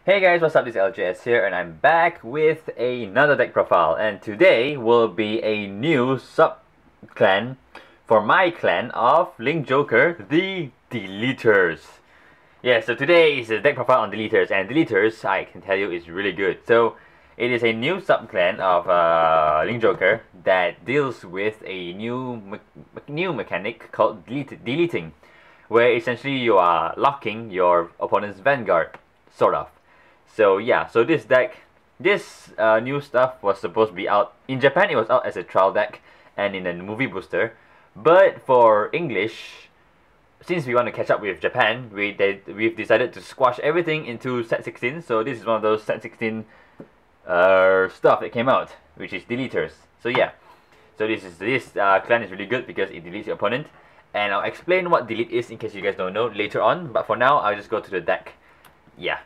Hey guys, what's up? This is LJS here, and I'm back with another deck profile. And today will be a new sub-clan for my clan of Link Joker, the Deletors. Yeah, so today is a deck profile on Deletors, and Deletors, I can tell you, is really good. So, it is a new sub-clan of Link Joker that deals with a new mechanic called deleting, where essentially you are locking your opponent's Vanguard, sort of. So yeah, so this deck, this new stuff was supposed to be out in Japan. It was out as a trial deck and in a movie booster, but for English, since we want to catch up with Japan, we've decided to squash everything into set 16. So this is one of those set 16 stuff that came out, which is Deletors. So yeah, so this clan is really good because it deletes your opponent, and I'll explain what delete is in case you guys don't know later on. But for now, I'll just go to the deck. Yeah.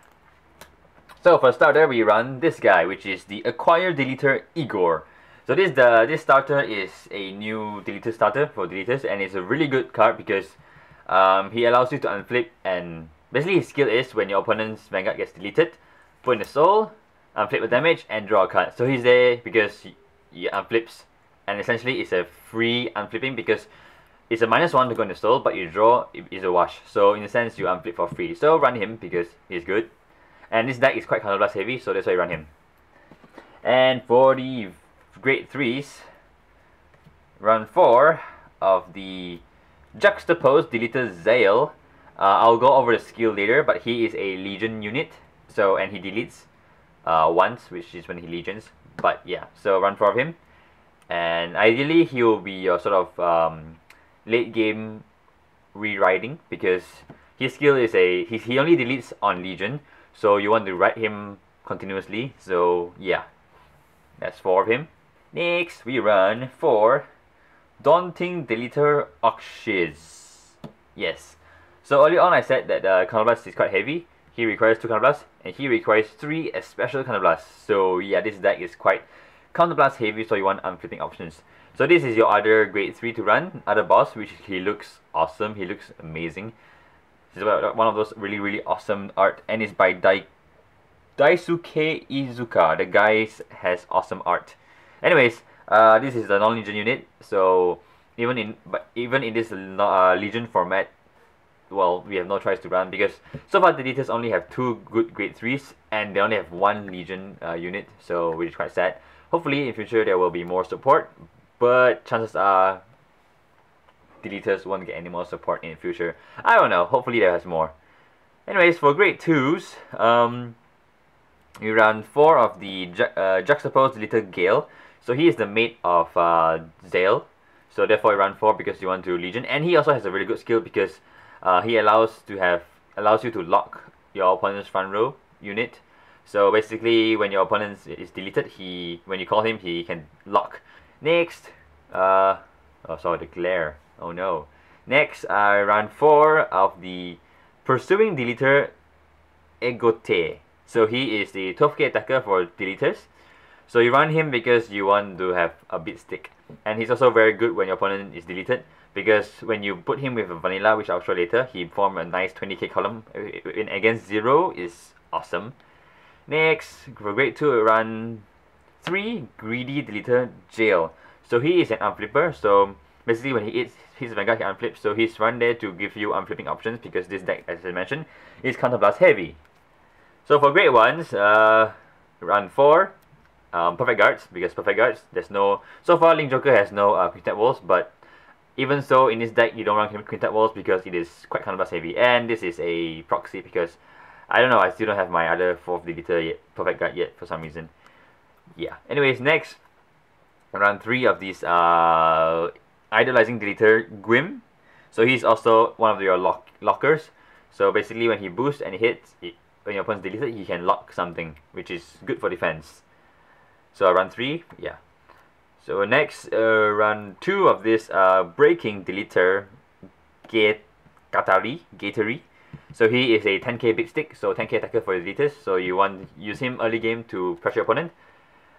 So for starter, we run this guy, which is the Acquire Deletor Igor. So this starter is a new deleter starter for deleters, and it's a really good card because he allows you to unflip, and basically his skill is when your opponent's Vanguard gets deleted, put in the soul, unflip with damage, and draw a card. So he's there because he unflips, and essentially it's a free unflipping because it's a -1 to go in the soul, but you draw is a wash. So in a sense, you unflip for free. So run him because he's good. And this deck is quite counterblast heavy, so that's why I run him. And for the grade 3s, run 4 of the Juxtaposed Deletor Zaele. I'll go over the skill later, but he is a Legion unit, so and he deletes once, which is when he Legions. But yeah, so run 4 of him. And ideally, he will be your sort of late game rewriting because his skill is he only deletes on Legion. So you want to write him continuously. So yeah, that's 4 of him. Next, we run 4 Daunting Deletor Oksizz. Yes. So early on I said that counterblast is quite heavy. He requires 2 counterblasts, and he requires 3 special counterblasts. So yeah, this deck is quite counterblast heavy, so you want unflipping options. So this is your other grade 3 to run, other boss, which he looks awesome. He looks amazing. This is one of those really awesome art, and it's by Daisuke Iizuka. The guy has awesome art. Anyways, this is the non-Legion unit, so even in this Legion format, well, we have no choice to run because so far the Deletors only have 2 good grade 3s, and they only have 1 Legion unit, so which is quite sad. Hopefully in future there will be more support, but chances are Deletors won't get any more support in the future. I don't know. Hopefully there has more. Anyways, for grade 2s, we run 4 of the Juxtaposed Deletor Gale. So he is the mate of Zaele. So therefore you run 4 because you want to Legion. And he also has a really good skill because he allows you to lock your opponent's front row unit. So basically when your opponent is deleted, when you call him, he can lock. Next, oh sorry, the glare. Oh no. Next, I run 4 of the Pursuing Deletor Egote. So he is the 12k attacker for Deletors. So you run him because you want to have a beat stick. And he's also very good when your opponent is deleted, because when you put him with a vanilla, which I'll show later, he forms a nice 20k column against 0 is awesome. Next, for grade 2, I run 3 Greedy Deletor Zaele. So he is an unflipper, so basically when he hits his Vanguard, he unflips, so he's run there to give you unflipping options because this deck, as I mentioned, is counterblast heavy. So for grade 1s, run 4 Perfect Guards, because Perfect Guards, there's no... So far, Link Joker has no Quintet Walls, but even so, in this deck, you don't run Quintet Walls because it is quite counterblast heavy. And this is a proxy because, I don't know, I still don't have my other 4th Deletor yet, Perfect Guard yet, for some reason. Yeah. Anyways, next, run 3 of these Idolizing Deletor Gwym. So he's also one of your lockers. So basically when he boosts and he hits, when your opponent's deleted, he can lock something, which is good for defense. So I run 3, yeah. So next, run 2 of this Breaking Deletor Gatari. So he is a 10k big stick, so 10k attacker for the Deletors. So you want to use him early game to pressure your opponent.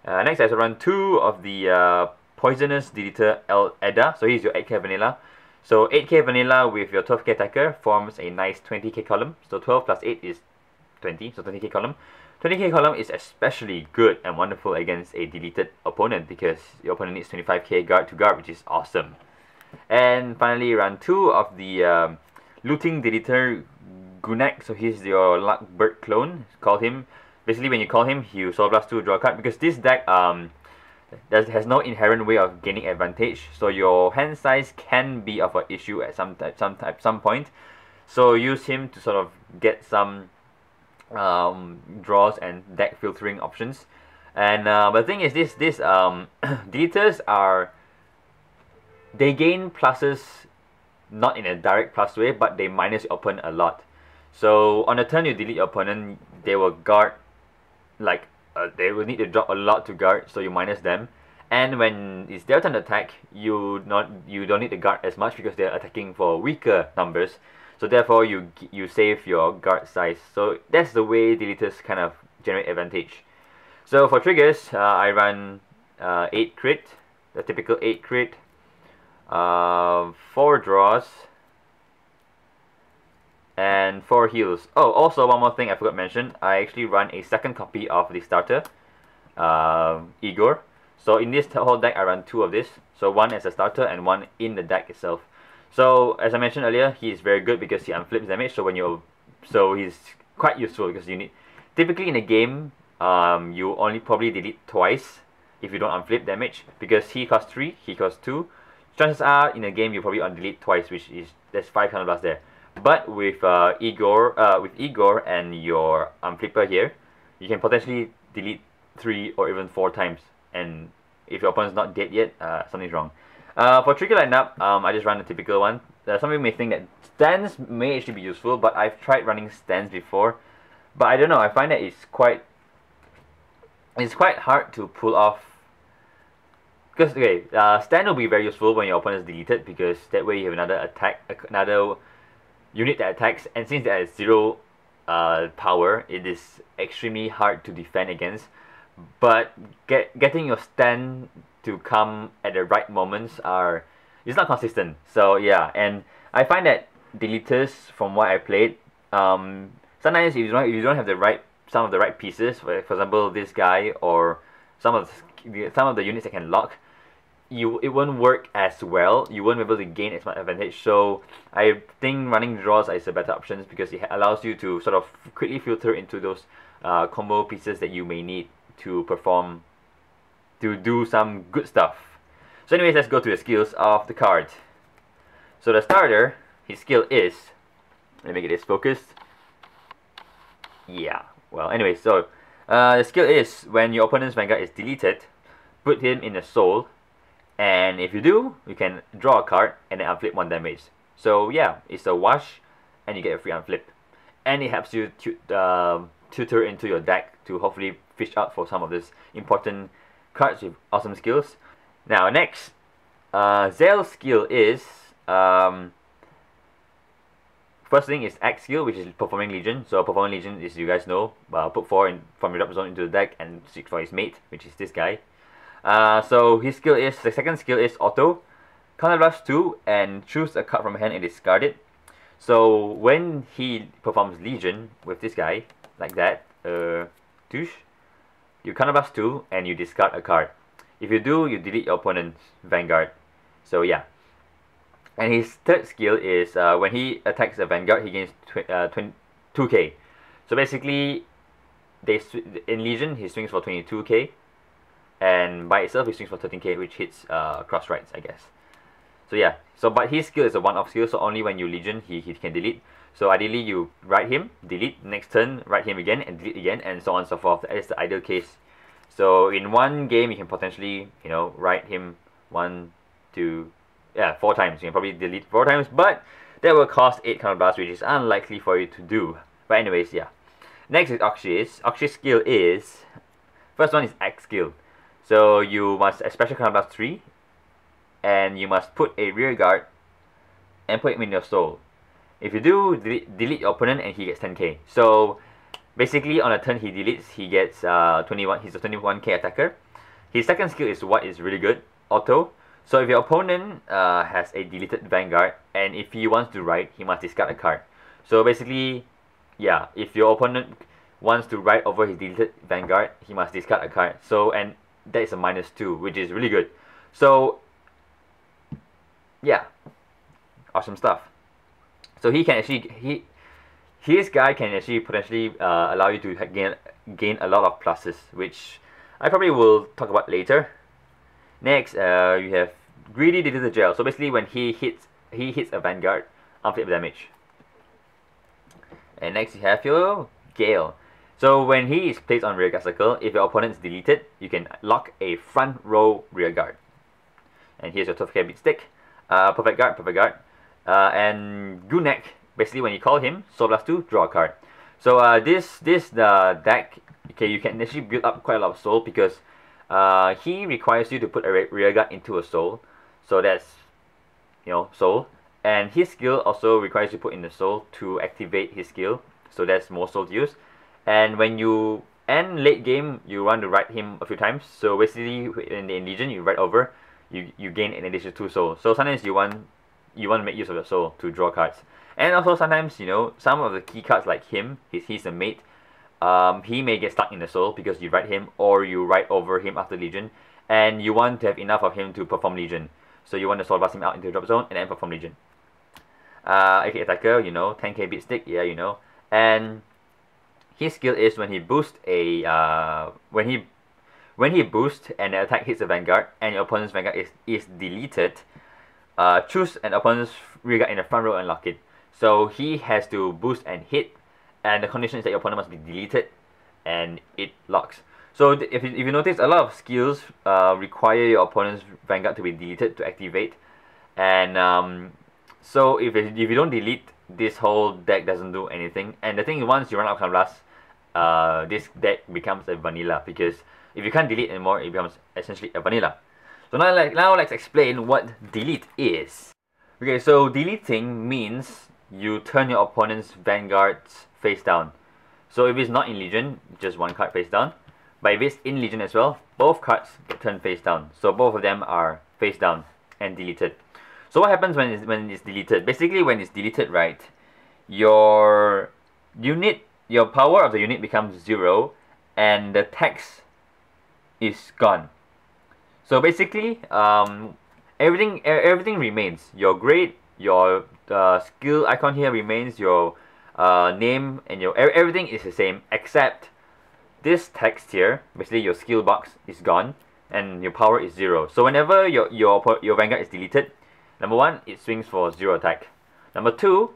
Next, I have to run 2 of the Poisonous Deletor Edda. So he's your 8k vanilla. So 8k vanilla with your 12k attacker forms a nice 20k column. So 12 plus 8 is 20, so 20k column. 20k column is especially good and wonderful against a deleted opponent because your opponent needs 25k guard to guard, which is awesome. And finally, run 2 of the looting Deletor Gunak. So he's your luck bird clone. Call him. Basically, when you call him, you Soul Blast 2, draw a card, because this deck has no inherent way of gaining advantage. So your hand size can be of an issue at some point. So use him to sort of get some draws and deck filtering options. And but the thing is, this deleters are, they gain pluses not in a direct plus way, but they minus your opponent a lot. So on the turn you delete your opponent, they will guard, like they will need to drop a lot to guard, so you minus them. And when it's their turn to attack, you don't need to guard as much because they're attacking for weaker numbers. So therefore you save your guard size. So that's the way deleters kind of generate advantage. So for triggers, I run 8 crit, the typical 8 crit, 4 draws, and 4 heals. Oh, also one more thing I forgot to mention, I actually run a second copy of the starter, Igor. So in this whole deck I run 2 of this, so 1 as a starter and 1 in the deck itself. So as I mentioned earlier, he is very good because he unflips damage. So he's quite useful because you need, typically in a game, you only probably delete twice if you don't unflip damage, because he costs 3, he costs 2. Chances are in a game you probably delete twice, which is, there's 5 counterblast there. But with Igor and your unflipper here, you can potentially delete 3 or even 4 times. And if your opponent's not dead yet, something's wrong. For trigger lineup, I just run the typical one. Some people may think that stands may actually be useful, but I've tried running stands before. But I don't know, I find that it's quite hard to pull off. Because, okay, stand will be very useful when your opponent is deleted, because that way you have another unit that attacks, and since there is 0 power, it is extremely hard to defend against. But getting your stand to come at the right moments is not consistent. So yeah, and I find that deleters, from what I played, sometimes if you don't have some of the right pieces, for example this guy or some of the units that can lock, it won't work as well. You won't be able to gain as much advantage. So I think running draws is a better option because it allows you to sort of quickly filter into those combo pieces that you may need to perform, to do some good stuff. So anyways, let's go to the skills of the card. So the starter, his skill is, let me get this focused. Yeah, well anyways, so the skill is, when your opponent's Vanguard is deleted, put him in a soul, and if you do, you can draw a card and then unflip 1 damage. So yeah, it's a wash and you get a free unflip. And it helps you to tutor into your deck to hopefully fish out for some of these important cards with awesome skills. Now next, Zaele's skill is, first thing is X skill, which is Performing Legion. So Performing Legion is, you guys know, put 4 from your drop zone into the deck and seek for his mate, which is this guy. So his skill is, the second skill is Auto, Counterblast 2 and choose a card from hand and discard it. So when he performs Legion with this guy, like that, you Counterblast 2 and you discard a card. If you do, you delete your opponent's Vanguard. So yeah. And his third skill is, when he attacks a Vanguard, he gains 2k. So basically, in Legion, he swings for 22k. And by itself, he swings for 13k, which hits cross rights, I guess. So yeah. So but his skill is a one-off skill, so only when you Legion, he can delete. So ideally, you write him, delete, next turn, write him again, and delete again, and so on and so forth. That is the ideal case. So in one game, you can potentially, write him 4 times. You can probably delete 4 times, but that will cost 8 counterblast, which is unlikely for you to do. But anyways, yeah. Next is Oksizz. Oksizz skill is, first one is X skill. So you must special counterblast 3, and you must put a rear guard and put him in your soul. If you do, delete your opponent and he gets 10k. So basically on a turn he deletes, he gets 21. He's a 21k attacker. His second skill is what is really good, Auto. So if your opponent has a deleted Vanguard, and if he wants to write, he must discard a card. So basically, yeah, if your opponent, wants to write over his deleted Vanguard, he must discard a card. So, and that is a -2, which is really good. So, yeah, awesome stuff. So he can actually, his guy can actually potentially allow you to gain a lot of pluses, which I probably will talk about later. Next, you have Greedy Deletor Gel. So basically, when he hits a Vanguard, unflip damage. And next you have your Gale. So when he is placed on rearguard circle, if your opponent is deleted, you can lock a front row rearguard. And here's your 12k beat stick. Perfect guard. And Gunek, basically when you call him, Soul Blast 2, draw a card. So this deck, okay, you can actually build up quite a lot of soul because he requires you to put a rearguard into a soul. So that's, you know, soul. And his skill also requires you to put in the soul to activate his skill. So that's more soul to use. And when you end late game, you want to write him a few times. So basically, in the Legion, you write over, you gain an additional 2 souls. So sometimes you want to make use of your soul to draw cards. And also sometimes, you know, some of the key cards like him, he's a mate. He may get stuck in the soul because you write him or you write over him after Legion, and you want to have enough of him to perform Legion. So you want to soul blast him out into the drop zone and then perform Legion. AK attacker, you know, 10k beat stick, yeah, you know. And his skill is when he boosts a when he boosts and the attack hits a Vanguard and your opponent's Vanguard is deleted, choose an opponent's rearguard in the front row and lock it. So he has to boost and hit, and the condition is that your opponent must be deleted and it locks. So if you notice, a lot of skills require your opponent's Vanguard to be deleted to activate. And so if you don't delete, this whole deck doesn't do anything. And the thing is, once you run out of Clown Blast, this deck becomes a vanilla, because if you can't delete anymore, it becomes essentially a vanilla. So now let's explain what delete is. Okay, so deleting means you turn your opponent's Vanguards face down. So if it's not in Legion, just one card face down. But if it's in Legion as well, both cards get turned face down. So both of them are face down and deleted. So what happens when it's deleted? Basically, when it's deleted, right, your power of the unit becomes 0, and the text is gone. So basically, everything remains. Your grade, your skill icon here remains. Your name and your everything is the same, except this text here. Basically, your skill box is gone, and your power is 0. So whenever your Vanguard is deleted, number 1, it swings for 0 attack. Number 2,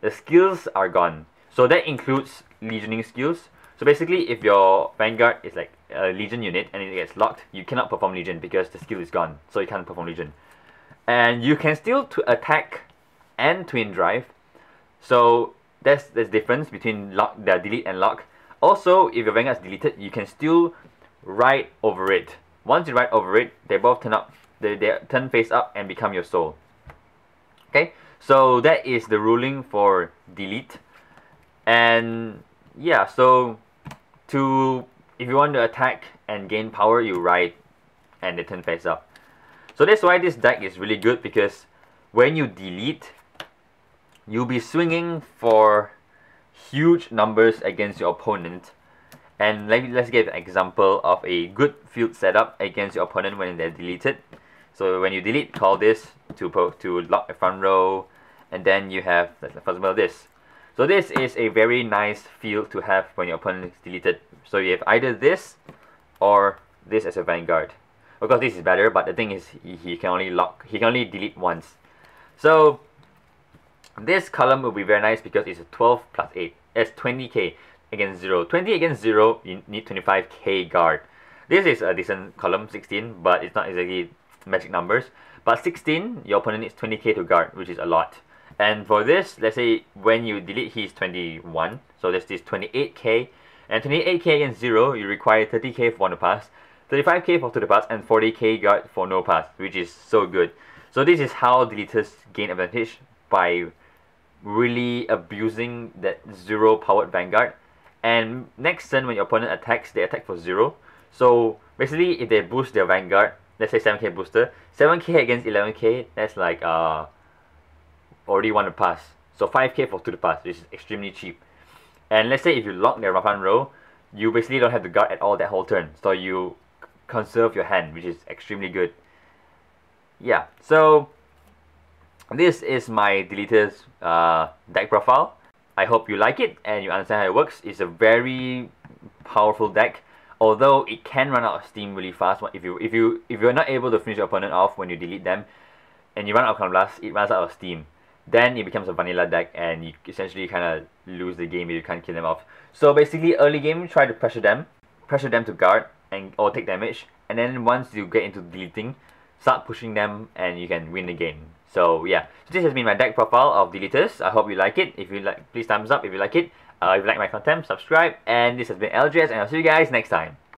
the skills are gone. So that includes Legioning skills. So basically, if your Vanguard is like a Legion unit and it gets locked, you cannot perform Legion because the skill is gone. So you can't perform Legion. And you can still attack and twin drive. So there's difference between the delete and lock. Also, if your Vanguard is deleted, you can still write over it. Once you write over it, they both turn up. They turn face up and become your soul. Okay, so that is the ruling for delete. And yeah, so if you want to attack and gain power, you write and they turn face up. So that's why this deck is really good, because when you delete, you'll be swinging for huge numbers against your opponent. And let's give an example of a good field setup against your opponent when they're deleted. So when you delete, call this to lock a front row, and then you have, for example, this. So this is a very nice field to have when your opponent is deleted. So you have either this or this as a Vanguard. Of course, this is better, but the thing is, he can only delete once. So this column will be very nice because it's a 12 plus 8. It's 20k against 0. 20 against 0, you need 25k guard. This is a decent column, 16, but it's not exactly magic numbers. But 16, your opponent needs 20k to guard, which is a lot. And for this, let's say when you delete, he's 21. So there's this 28k. And 28k against 0, you require 30k for 1 to pass, 35k for 2 to pass, and 40k guard for no pass, which is so good. So this is how deleters gain advantage, by really abusing that 0 powered Vanguard. And next turn, when your opponent attacks, they attack for 0. So basically, if they boost their Vanguard, let's say 7k booster, 7k against 11k, that's like already 1 to pass. So 5k for 2 to pass, which is extremely cheap. And let's say if you lock their front row, you basically don't have to guard at all that whole turn. So you conserve your hand, which is extremely good. Yeah, so this is my Deletor's deck profile. I hope you like it and you understand how it works. It's a very powerful deck, although it can run out of steam really fast. If you're not able to finish your opponent off when you delete them, and you run out of Counter Blast, it runs out of steam. Then it becomes a vanilla deck, and you essentially kind of lose the game if you can't kill them off. So basically, early game, try to pressure them to guard or take damage, and then once you get into deleting, start pushing them, and you can win the game. So yeah, so this has been my deck profile of Deletors. I hope you like it. If you like, please thumbs up if you like it. If you like my content, subscribe. And this has been LJS, and I'll see you guys next time.